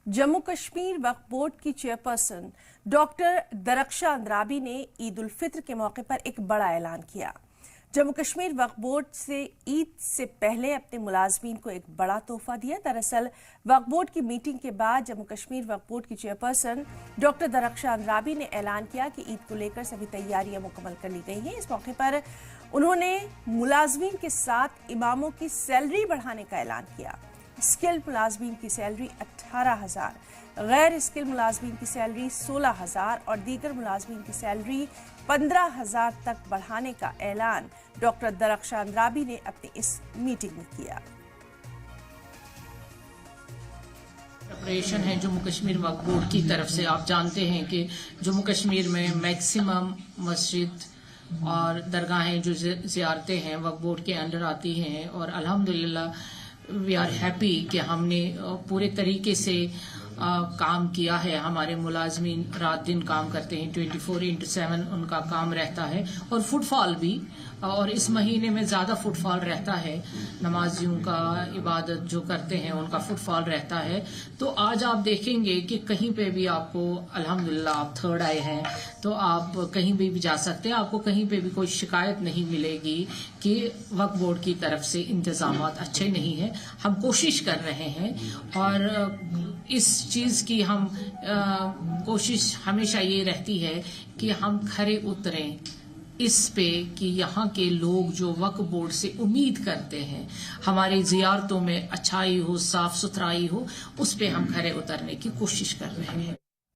जम्मू कश्मीर वक्फ board की chairperson doctor Darakhshan Andrabi ने ईद उल फित्र के मौके पर एक बड़ा ऐलान किया। जम्मू कश्मीर वक्फ बोर्ड से ईद से पहले अपने मुलाजमीन को एक बड़ा तोहफा दिया। दरअसल वक्फ बोर्ड की मीटिंग के बाद जम्मू कश्मीर वक्फ बोर्ड की चेयरपर्सन डॉक्टर दरख्शां अंद्राबी ने ऐलान किया कि ईद को लेकर सभी तैयारियां मुकम्मल कर ली गई हैं। इस मौके पर उन्होंने मुलाजमीन के साथ इमामों की सैलरी बढ़ाने का ऐलान किया। स्किल्ड मुलाजमीन की सैलरी 18,000, गैर स्किल्ड मुलाजमीन की सैलरी 16,000 और दीगर मुलाजमीन की सैलरी 15,000 तक बढ़ाने का ऐलान डॉक्टर दरख्शां अंद्राबी ने अपनी इस मीटिंग में किया। प्रिपरेशन है जम्मू कश्मीर वक्फ बोर्ड की तरफ से। आप जानते हैं कि जम्मू कश्मीर में मैक्सिमम मस्जिद और दरगाहें जो ज़ियारतें हैं वक्फ बोर्ड के अंडर आती हैं और अल्हम्दुलिल्लाह वी आर हैप्पी कि हमने पूरे तरीके से काम किया है। हमारे मुलाजमीन रात दिन काम करते हैं, 24/7 उनका काम रहता है और फुटफॉल भी, और इस महीने में ज़्यादा फुटफॉल रहता है। नमाजियों का इबादत जो करते हैं उनका फुटफॉल रहता है। तो आज आप देखेंगे कि कहीं पे भी आपको अल्हम्दुलिल्लाह आप थर्ड आए हैं तो आप कहीं भी जा सकते हैं, आपको कहीं पे भी कोई शिकायत नहीं मिलेगी कि वक्फ बोर्ड की तरफ से इंतजामात अच्छे नहीं हैं। हम कोशिश कर रहे हैं और इस चीज़ की हम कोशिश हमेशा ये रहती है कि हम खरे उतरें इस पे कि यहाँ के लोग जो वक्फ बोर्ड से उम्मीद करते हैं हमारी ज़ियारतों में अच्छाई हो, साफ सुथराई हो, उस पे हम खरे उतरने की कोशिश कर रहे हैं।